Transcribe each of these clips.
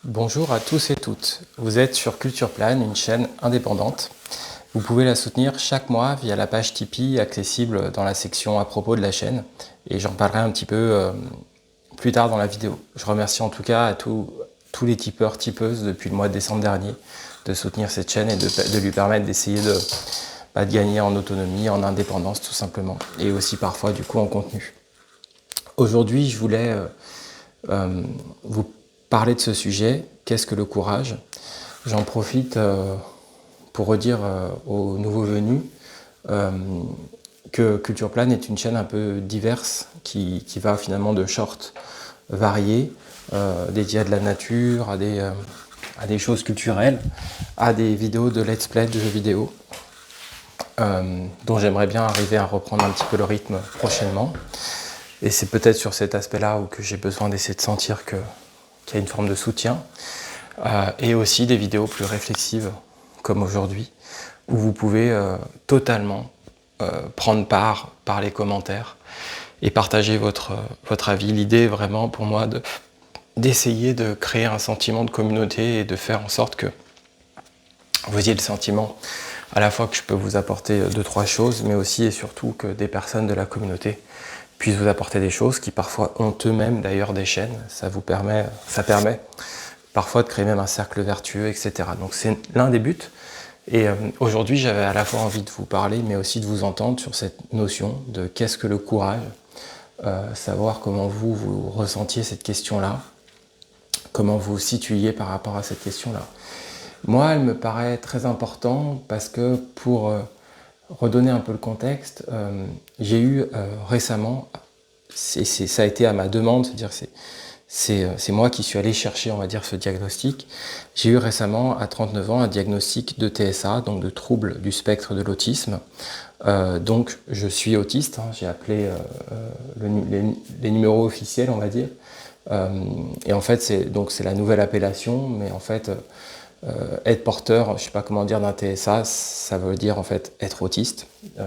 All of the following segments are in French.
Bonjour à tous et toutes. Vous êtes sur Culture Plane, une chaîne indépendante. Vous pouvez la soutenir chaque mois via la page Tipeee accessible dans la section à propos de la chaîne. Et j'en parlerai un petit peu plus tard dans la vidéo. Je remercie en tout cas à tous les tipeurs, tipeuses depuis le mois de décembre dernier de soutenir cette chaîne et de lui permettre d'essayer de gagner en autonomie, en indépendance tout simplement. Et aussi parfois du coup en contenu. Aujourd'hui, je voulais vous parler de ce sujet, qu'est-ce que le courage? J'en profite pour redire aux nouveaux venus que Culture Plane est une chaîne un peu diverse qui va finalement de shorts variés, dédiés à de la nature, à des choses culturelles, à des vidéos de let's play de jeux vidéo, dont j'aimerais bien arriver à reprendre un petit peu le rythme prochainement. Et c'est peut-être sur cet aspect-là où que j'ai besoin d'essayer de sentir qu'il y a une forme de soutien. Et aussi des vidéos plus réflexives, comme aujourd'hui, où vous pouvez totalement prendre part par les commentaires et partager votre avis. L'idée est vraiment pour moi d'essayer de créer un sentiment de communauté et de faire en sorte que vous ayez le sentiment à la fois que je peux vous apporter 2-3 choses, mais aussi et surtout que des personnes de la communauté puissent vous apporter des choses qui parfois ont eux-mêmes d'ailleurs des chaînes. Ça permet parfois de créer même un cercle vertueux, etc. Donc c'est l'un des buts. Et aujourd'hui, j'avais à la fois envie de vous parler, mais aussi de vous entendre sur cette notion de qu'est-ce que le courage, savoir comment vous ressentiez cette question-là, comment vous vous situiez par rapport à cette question-là. Moi, elle me paraît très importante parce que pour redonner un peu le contexte, j'ai eu récemment, ça a été à ma demande, c'est-à-dire c'est moi qui suis allé chercher, on va dire, ce diagnostic. J'ai eu récemment, à 39 ans, un diagnostic de TSA, donc de trouble du spectre de l'autisme. Donc, je suis autiste, hein, j'ai appelé les numéros officiels, on va dire. Et en fait, c'est la nouvelle appellation, mais en fait, être porteur, je ne sais pas comment dire, d'un TSA, ça veut dire en fait être autiste. Je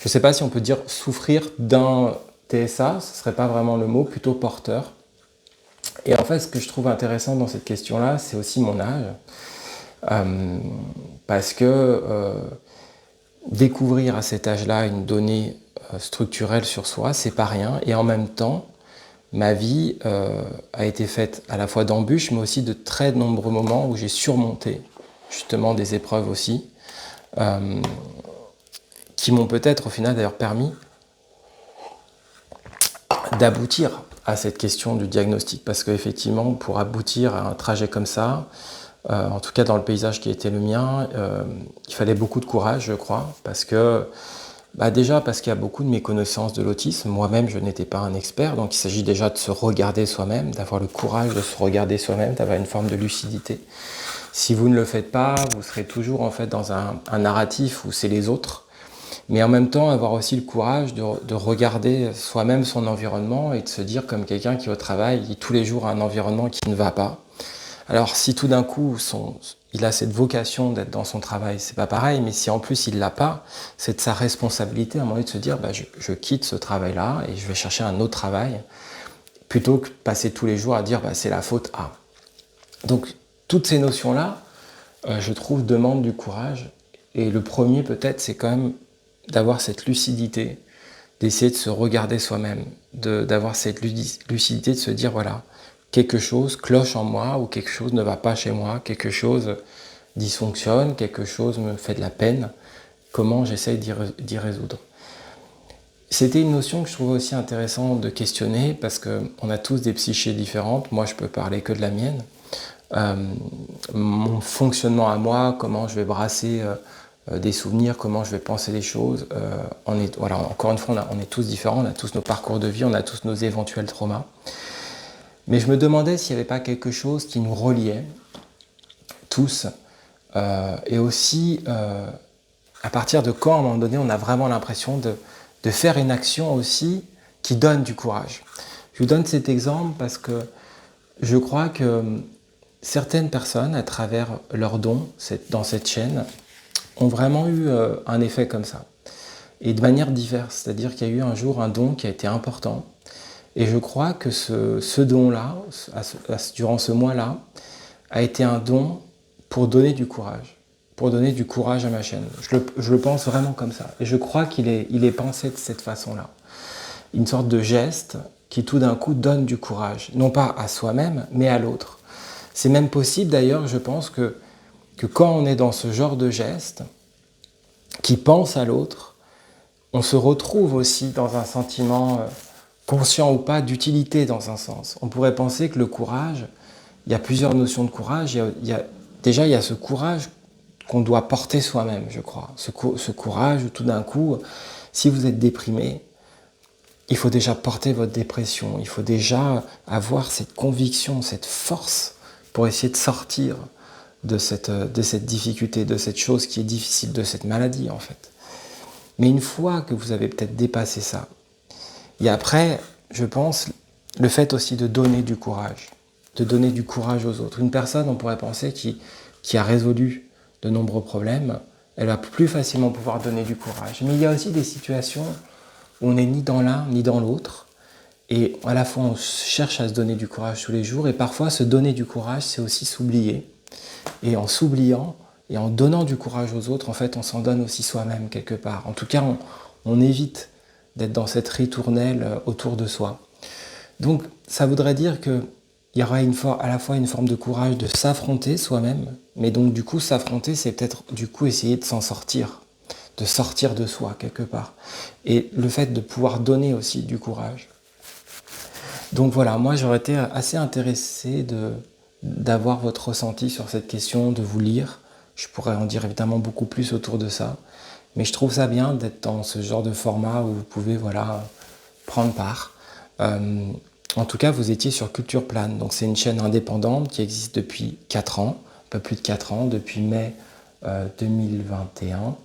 ne sais pas si on peut dire souffrir d'un TSA, ce ne serait pas vraiment le mot, plutôt porteur. Et en fait, ce que je trouve intéressant dans cette question-là, c'est aussi mon âge. Parce que découvrir à cet âge-là une donnée structurelle sur soi, c'est pas rien. Et en même temps, ma vie a été faite à la fois d'embûches, mais aussi de très nombreux moments où j'ai surmonté justement des épreuves aussi, qui m'ont peut-être au final d'ailleurs permis d'aboutir à cette question du diagnostic. Parce qu'effectivement, pour aboutir à un trajet comme ça, en tout cas dans le paysage qui était le mien, il fallait beaucoup de courage, je crois, parce que déjà parce qu'il y a beaucoup de méconnaissance de l'autisme. Moi-même, je n'étais pas un expert, donc il s'agit déjà de se regarder soi-même, d'avoir le courage de se regarder soi-même, d'avoir une forme de lucidité. Si vous ne le faites pas, vous serez toujours en fait dans un narratif où c'est les autres, mais en même temps avoir aussi le courage de regarder soi-même son environnement et de se dire comme quelqu'un qui au travail, il tous les jours a un environnement qui ne va pas. Alors si tout d'un coup il a cette vocation d'être dans son travail, c'est pas pareil, mais si en plus il l'a pas, c'est de sa responsabilité à un moment donné de se dire je quitte ce travail-là et je vais chercher un autre travail, plutôt que de passer tous les jours à dire c'est la faute à. Donc toutes ces notions-là, je trouve, demandent du courage. Et le premier peut-être, c'est quand même d'avoir cette lucidité, d'essayer de se regarder soi-même, d'avoir cette lucidité de se dire voilà, quelque chose cloche en moi ou quelque chose ne va pas chez moi, quelque chose dysfonctionne, quelque chose me fait de la peine, comment j'essaye d'y résoudre. C'était une notion que je trouvais aussi intéressante de questionner parce qu'on a tous des psychés différentes, moi je peux parler que de la mienne. Mon fonctionnement à moi, comment je vais brasser des souvenirs, comment je vais penser les choses. Encore une fois, on est tous différents, on a tous nos parcours de vie, on a tous nos éventuels traumas. Mais je me demandais s'il n'y avait pas quelque chose qui nous reliait tous, et aussi à partir de quand, à un moment donné, on a vraiment l'impression de faire une action aussi qui donne du courage. Je vous donne cet exemple parce que je crois que certaines personnes, à travers leurs dons dans cette chaîne, ont vraiment eu un effet comme ça. Et de manière diverse, c'est-à-dire qu'il y a eu un jour un don qui a été important, Et je crois que ce don-là, durant ce mois-là, a été un don pour donner du courage. Pour donner du courage à ma chaîne. Je le pense vraiment comme ça. Et je crois qu'il est pensé de cette façon-là. Une sorte de geste qui tout d'un coup donne du courage. Non pas à soi-même, mais à l'autre. C'est même possible d'ailleurs, je pense, que quand on est dans ce genre de geste, qui pense à l'autre, on se retrouve aussi dans un sentiment, conscient ou pas, d'utilité dans un sens. On pourrait penser que le courage, il y a plusieurs notions de courage. Déjà, il y a ce courage qu'on doit porter soi-même, je crois. Ce courage où tout d'un coup, si vous êtes déprimé, il faut déjà porter votre dépression. Il faut déjà avoir cette conviction, cette force pour essayer de sortir de cette difficulté, de cette chose qui est difficile, de cette maladie en fait. Mais une fois que vous avez peut-être dépassé ça, et après, je pense, le fait aussi de donner du courage aux autres. Une personne, on pourrait penser, qui a résolu de nombreux problèmes, elle va plus facilement pouvoir donner du courage. Mais il y a aussi des situations où on n'est ni dans l'un ni dans l'autre, et à la fois on cherche à se donner du courage tous les jours, et parfois se donner du courage, c'est aussi s'oublier. Et en s'oubliant et en donnant du courage aux autres, en fait, on s'en donne aussi soi-même quelque part. En tout cas, on évite d'être dans cette ritournelle autour de soi. Donc, ça voudrait dire qu'il y aura à la fois une forme de courage de s'affronter soi-même, mais donc du coup, s'affronter, c'est peut-être du coup essayer de s'en sortir, de sortir de soi quelque part. Et le fait de pouvoir donner aussi du courage. Donc voilà, moi j'aurais été assez intéressé d'avoir votre ressenti sur cette question, de vous lire. Je pourrais en dire évidemment beaucoup plus autour de ça, mais je trouve ça bien d'être dans ce genre de format où vous pouvez prendre part. En tout cas, vous étiez sur Culture Plane, donc c'est une chaîne indépendante qui existe depuis 4 ans, un peu plus de 4 ans, depuis mai 2021.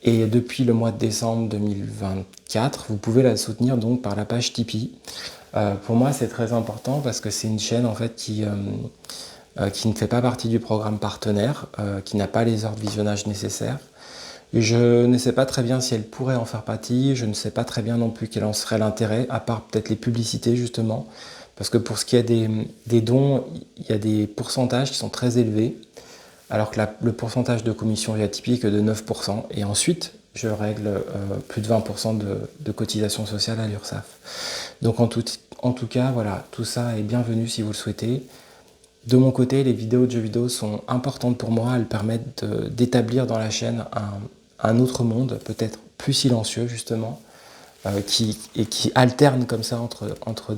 Et depuis le mois de décembre 2024, vous pouvez la soutenir donc par la page Tipeee. Pour moi, c'est très important parce que c'est une chaîne en fait qui ne fait pas partie du programme partenaire, qui n'a pas les heures de visionnage nécessaires. Je ne sais pas très bien si elle pourrait en faire partie, je ne sais pas très bien non plus quel en serait l'intérêt, à part peut-être les publicités justement, parce que pour ce qui est des dons, il y a des pourcentages qui sont très élevés, alors que le pourcentage de commission via Tipeee est que de 9%, et ensuite je règle plus de 20% de cotisation sociale à l'URSSAF. Donc en tout cas, voilà, tout ça est bienvenu si vous le souhaitez. De mon côté, les vidéos de jeux vidéo sont importantes pour moi, elles permettent d'établir dans la chaîne un autre monde, peut-être plus silencieux justement, qui alterne comme ça entre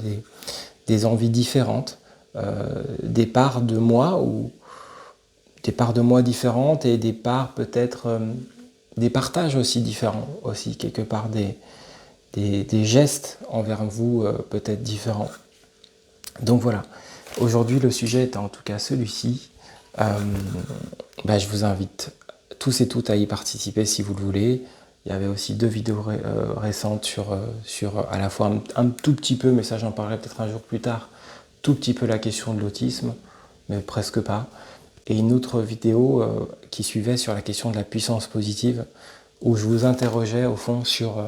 des envies différentes, des parts de moi différentes et des parts peut-être des partages aussi différents, aussi quelque part des gestes envers vous peut-être différents. Donc voilà, aujourd'hui le sujet est en tout cas celui-ci. Je vous invite tous et toutes à y participer si vous le voulez. Il y avait aussi 2 vidéos récentes sur à la fois un tout petit peu, mais ça j'en parlerai peut-être un jour plus tard, tout petit peu la question de l'autisme, mais presque pas. Et une autre vidéo qui suivait sur la question de la puissance positive, où je vous interrogeais au fond sur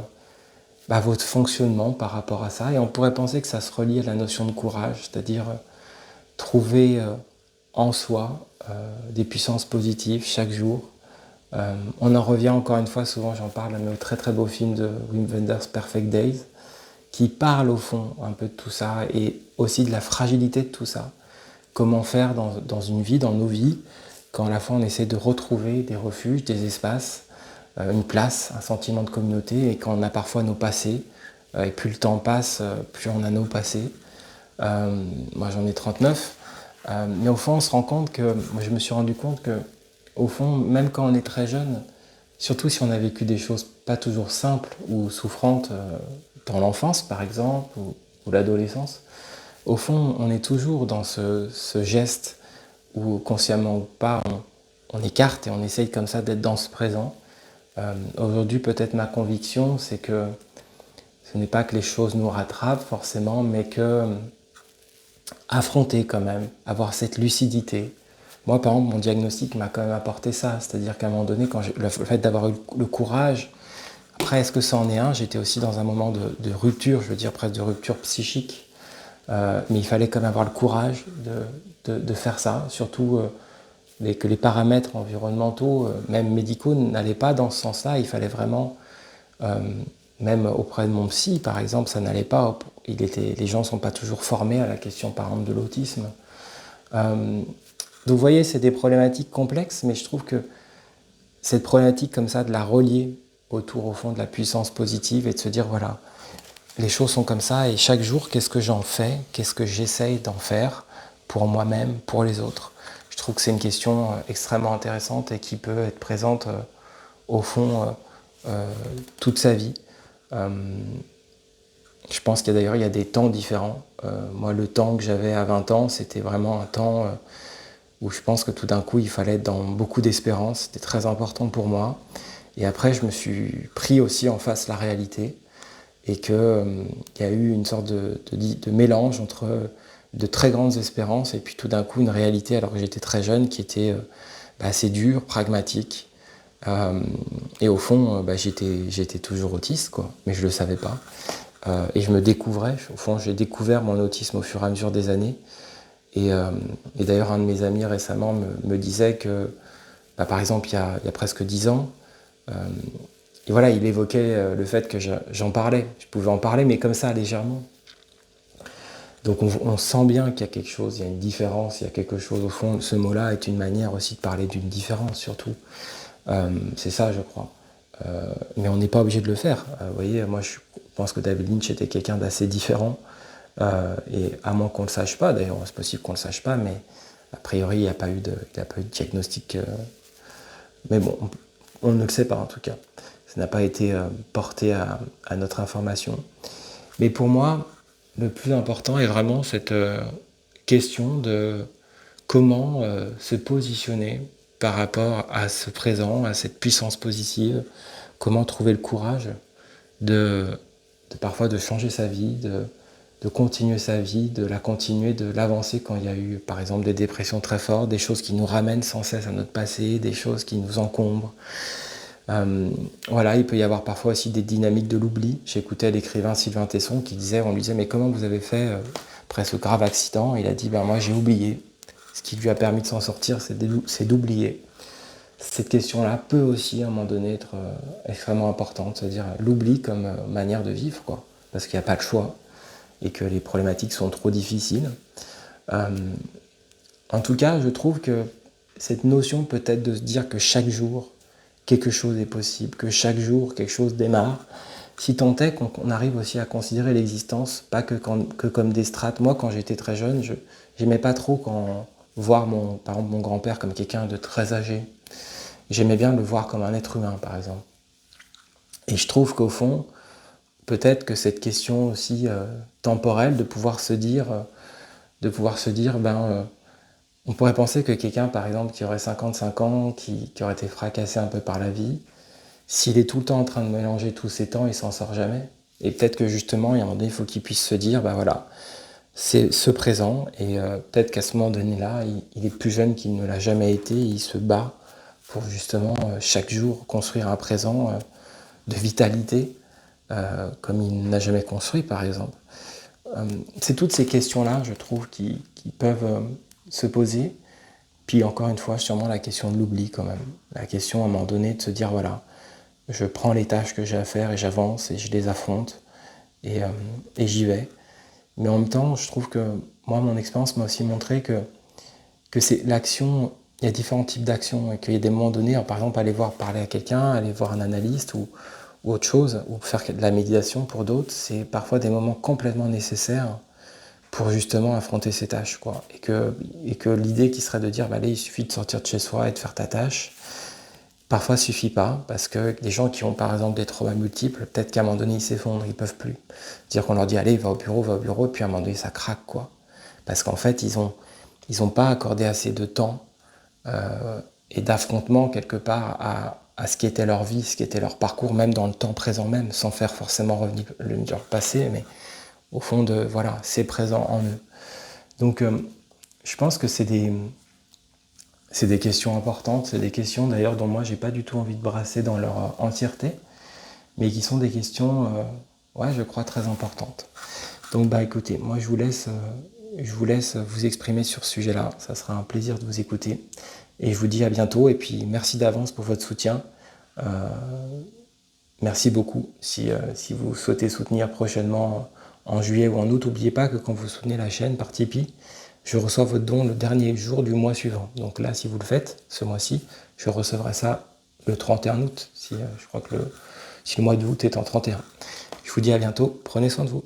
votre fonctionnement par rapport à ça. Et on pourrait penser que ça se relie à la notion de courage, c'est-à-dire trouver en soi des puissances positives chaque jour. On en revient encore une fois, souvent j'en parle, à au très très beau film de Wim Wenders, Perfect Days, qui parle au fond un peu de tout ça et aussi de la fragilité de tout ça. Comment faire dans une vie, dans nos vies, quand à la fois on essaie de retrouver des refuges, des espaces, une place, un sentiment de communauté, et quand on a parfois nos passés, et plus le temps passe, plus on a nos passés. Moi j'en ai 39, mais au fond on se rend compte que, moi je me suis rendu compte que, au fond, même quand on est très jeune, surtout si on a vécu des choses pas toujours simples ou souffrantes dans l'enfance par exemple, ou l'adolescence, au fond on est toujours dans ce geste où consciemment ou pas, on écarte et on essaye comme ça d'être dans ce présent. Aujourd'hui peut-être ma conviction c'est que ce n'est pas que les choses nous rattrapent forcément, mais que affronter quand même, avoir cette lucidité. Moi, par exemple, mon diagnostic m'a quand même apporté ça, c'est-à-dire qu'à un moment donné, le fait d'avoir eu le courage, Après, est-ce que ça en est un? J'étais aussi dans un moment de rupture, je veux dire presque de rupture psychique. Mais il fallait quand même avoir le courage de faire ça, surtout que les paramètres environnementaux, même médicaux, n'allaient pas dans ce sens-là. Il fallait vraiment, euh, même auprès de mon psy, par exemple, ça n'allait pas. Les gens ne sont pas toujours formés à la question, par exemple, de l'autisme. Donc vous voyez, c'est des problématiques complexes, mais je trouve que cette problématique comme ça, de la relier autour, au fond, de la puissance positive et de se dire, voilà, les choses sont comme ça et chaque jour, qu'est-ce que j'en fais? Qu'est-ce que j'essaye d'en faire pour moi-même, pour les autres? Je trouve que c'est une question extrêmement intéressante et qui peut être présente au fond toute sa vie. Je pense qu'il y a d'ailleurs il y a des temps différents. Moi, le temps que j'avais à 20 ans, c'était vraiment un temps où je pense que tout d'un coup, il fallait être dans beaucoup d'espérance. C'était très important pour moi. Et après, je me suis pris aussi en face la réalité et qu'il y a eu une sorte de mélange entre de très grandes espérances et puis tout d'un coup une réalité, alors que j'étais très jeune, qui était assez dure, pragmatique. Et au fond, j'étais toujours autiste, quoi, mais je ne le savais pas. Et je me découvrais, au fond, j'ai découvert mon autisme au fur et à mesure des années. Et d'ailleurs, un de mes amis récemment me disait que, par exemple, il y a presque 10 ans, et voilà, il évoquait le fait que j'en parlais. Je pouvais en parler, mais comme ça, légèrement. Donc on sent bien qu'il y a quelque chose, il y a une différence, il y a quelque chose. Au fond, ce mot-là est une manière aussi de parler d'une différence, surtout. C'est ça, je crois. Mais on n'est pas obligé de le faire. Vous voyez, moi, je pense que David Lynch était quelqu'un d'assez différent. Et à moins qu'on ne le sache pas, d'ailleurs, c'est possible qu'on ne le sache pas, mais a priori, il n'y a pas eu de diagnostic. Mais bon, on ne le sait pas en tout cas. Ça n'a pas été porté à notre information. Mais pour moi, le plus important est vraiment cette question de comment se positionner par rapport à ce présent, à cette puissance positive, comment trouver le courage de parfois de changer sa vie, de continuer sa vie, de la continuer, de l'avancer quand il y a eu par exemple des dépressions très fortes, des choses qui nous ramènent sans cesse à notre passé, des choses qui nous encombrent. Voilà, il peut y avoir parfois aussi des dynamiques de l'oubli. J'écoutais l'écrivain Sylvain Tesson qui disait, on lui disait mais comment vous avez fait après ce grave accident? Il a dit moi j'ai oublié. Ce qui lui a permis de s'en sortir, c'est d'oublier. Cette question-là peut aussi à un moment donné être extrêmement importante, c'est-à-dire l'oubli comme manière de vivre, quoi, parce qu'il n'y a pas de choix et que les problématiques sont trop difficiles. En tout cas, je trouve que cette notion peut-être de se dire que chaque jour, quelque chose est possible, que chaque jour, quelque chose démarre, si tant est qu'on arrive aussi à considérer l'existence, pas que comme des strates. Moi, quand j'étais très jeune, je n'aimais pas trop voir par exemple mon grand-père comme quelqu'un de très âgé. J'aimais bien le voir comme un être humain, par exemple. Et je trouve qu'au fond, peut-être que cette question aussi temporelle de pouvoir se dire, on pourrait penser que quelqu'un, par exemple, qui aurait 55 ans, qui aurait été fracassé un peu par la vie, s'il est tout le temps en train de mélanger tous ces temps, il s'en sort jamais. Et peut-être que justement, il y a un moment donné, il faut qu'il puisse se dire, voilà, c'est ce présent, et peut-être qu'à ce moment donné-là, il est plus jeune qu'il ne l'a jamais été, et il se bat pour justement chaque jour construire un présent de vitalité, comme il n'a jamais construit, par exemple. C'est toutes ces questions-là, je trouve, qui peuvent se poser. Puis encore une fois, sûrement la question de l'oubli quand même. La question à un moment donné de se dire, voilà, je prends les tâches que j'ai à faire et j'avance et je les affronte et j'y vais. Mais en même temps, je trouve que moi, mon expérience m'a aussi montré que c'est l'action, il y a différents types d'actions et qu'il y a des moments donnés, par exemple, parler à quelqu'un, aller voir un analyste ou autre chose, ou faire de la méditation pour d'autres, c'est parfois des moments complètement nécessaires pour justement affronter ces tâches, quoi. Et que l'idée qui serait de dire, allez, il suffit de sortir de chez soi et de faire ta tâche, parfois suffit pas, parce que les gens qui ont par exemple des traumas multiples, peut-être qu'à un moment donné ils s'effondrent, ils peuvent plus. C'est-à-dire qu'on leur dit, allez, va au bureau, et puis à un moment donné ça craque, quoi. Parce qu'en fait, ils ont pas accordé assez de temps et d'affrontement quelque part à ce qui était leur vie, ce qui était leur parcours, même dans le temps présent même, sans faire forcément revenir leur passé, mais au fond voilà, c'est présent en eux. Donc je pense que c'est des questions importantes, c'est des questions d'ailleurs dont moi j'ai pas du tout envie de brasser dans leur entièreté, mais qui sont des questions, ouais, je crois, très importantes. Donc, écoutez, moi, je vous laisse vous exprimer sur ce sujet-là. Ça sera un plaisir de vous écouter. Et je vous dis à bientôt. Et puis, merci d'avance pour votre soutien. Merci beaucoup. Si vous souhaitez soutenir prochainement en juillet ou en août, n'oubliez pas que quand vous soutenez la chaîne par Tipeee, je reçois votre don le dernier jour du mois suivant. Donc là, si vous le faites ce mois-ci, je recevrai ça le 31 août. Je crois que si le mois d'août est en 31. Je vous dis à bientôt. Prenez soin de vous.